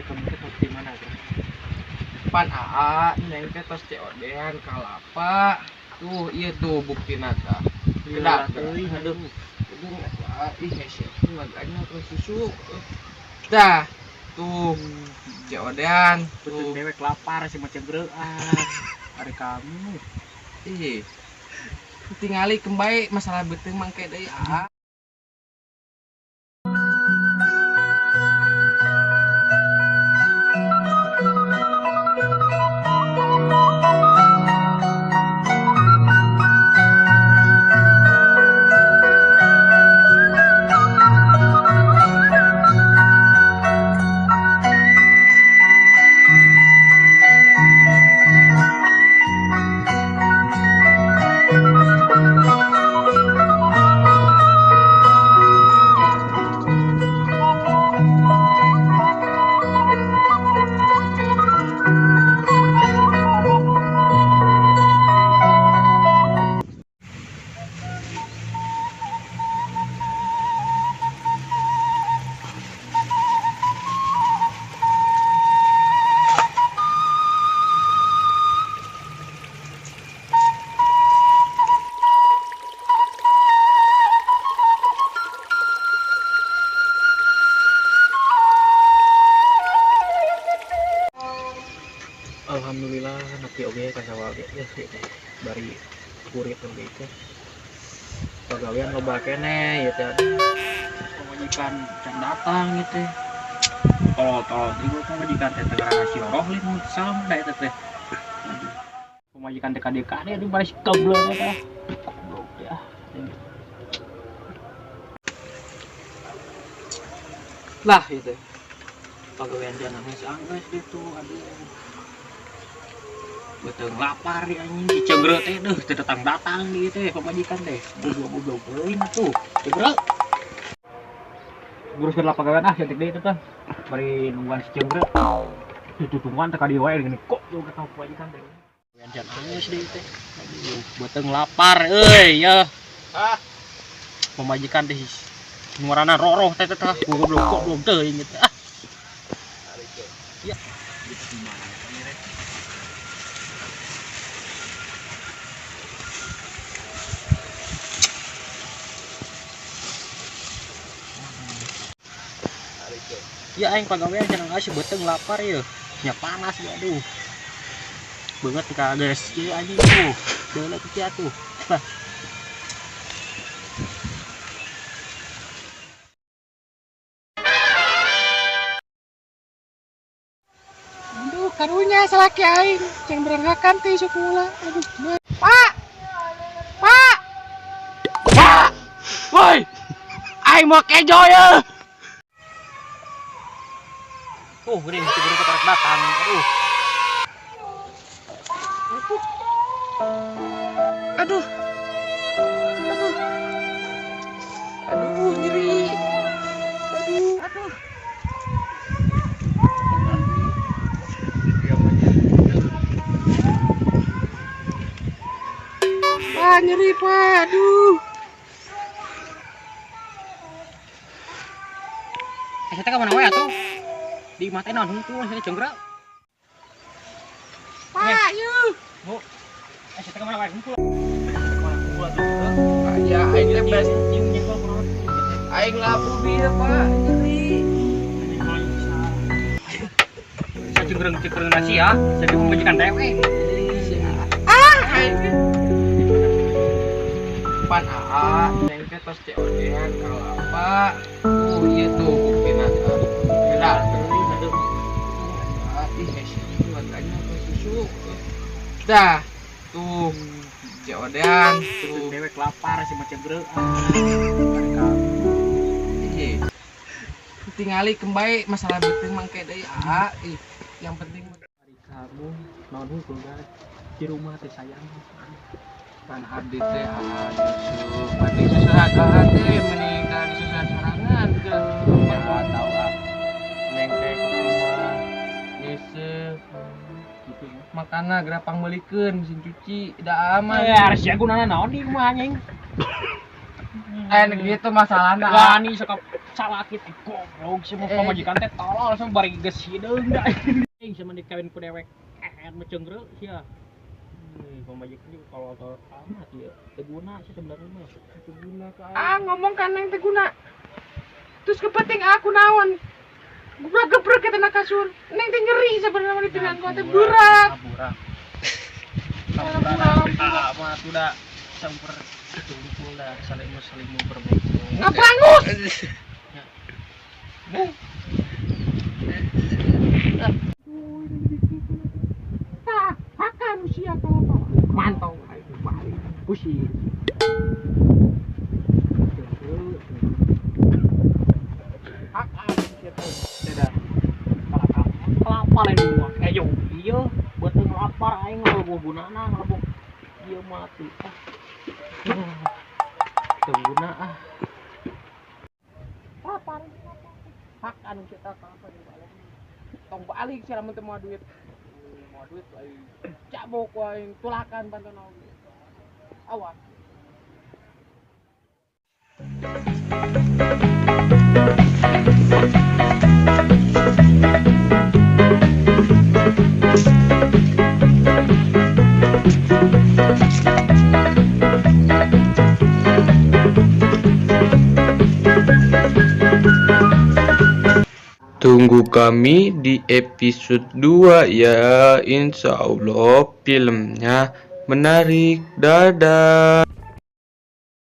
teh kamu teh tos di mana teh? Pan AA neng teh tos COD-an kalapa. Tuh iya tuh bukti nata. Kedak euy aduh. Aduh ih hese maganya terus susu. Dah tuh COD-an Betul tuh dewek lapar sih macam gereuan. Hari kamu. ih. Tingali kembali masalah beuteung mangke deui AA. Alhamdulillah nanti oge kasawa ge ya sih bari kurit oge teh. Pagawean loba kene ya teh. Pemajikan can datang gitu. Tolol ibu pemajikan teh teu ngasih oroh lin sama da eta teh. Pemajikan teh kadekane di bari goblok eta. Goblok ya. Lah itu. Pagawean jangan geus gitu aduh. Betul lapar ya anjing si Cegre teh deuh teu datang gitu teh pemajikan teh. Goblok euy tuh. Cegre. Nguruskeun lapagawean cantik deui teh. Bari nungguan si Cegre. Tutungan teh ka dieu wae gini kok lu ka pemajikan teh. Pagawean jan angeus deui teh. Aduh, beuteung lapar euy ya. Pemajikan teh ngurana roroh teh teh goblok teuing gitu. Ya. Ya aing pagawean cenah ngasih beuteung lapar ya. Nya panas ya aduh. Beungeut ka geus ieu anjing tuh. Deuleuh kieu atuh. Aduh, karunya salaki aing, ceng beranggakan teh sekolah. Aduh, Pak. Pak. Pak. Woi. Aing mau kejo ya. Geuning si guru ketarek datang. Aduh. Aduh. Aduh. Aduh, nyeri. Aduh. Pak, nyeri, Pak. Aduh. Eta teh ka mana wae atuh? Di imah teh naon hungkul cenah Cenggra. Pak, yuk. Bu. Eta teh ka mana wae hungkul. Ya, aing teh bes aing labu dia, Pak. Nyeri. Saya cekreng nasi ya, jadi pemajikan dewe. Aing pan AA neng teh tos COD-an kalapa. Iya tuh bukti nata. Kedak euy aduh. Ih hese maganya terus susu. Dah tuh COD-an Betul tuh dewek lapar sih macam gereuan. Hari kamu. ih. Tingali kembali masalah beuteung mangke deui AA. Ih, yang penting Hari kamu naon hungkul guys. Di rumah teh sayang. pan abdi teh AA susu. Mati susahan AA teh menikah di susahan sorangan ke. Ya tahu ah. Neng teh ke rumah. Yese. Gitu ya. Makana gerapang meulikeun mesin cuci da aman. Harus ya gunana naon di rumah anjing. Gitu masalahna. Wani sok salah kita goblok semua pamajikan teh tolol sama bari geus hideung da anjing sama dikawin ku dewek mecengreu sia. Pamajikan juga kalau amat ya teu guna sih sebenarnya mah. Teu guna ka. Ngomong kan yang teu guna. Terus kepenting aku naon? Gua geprek kita na kasur. Neng teh ngeri sebenarnya di pinggang gua teh berat. Mah sudah samper kumpul dah saling berbaik. Ngabangus. Hakan usia kalau mantau itu balik pusing. Hakan kita tidak kelapa lain dua. Yo iya buat ngelapar aing ngalobo gunana ngalobo dia mati. Guna lapar hak anu kita kapan balik tong balik sih lamun teu moal duit lain cabok wae tulakan bantuan awas. Tunggu kami di episode 2 ya, insya Allah filmnya menarik. Dadah.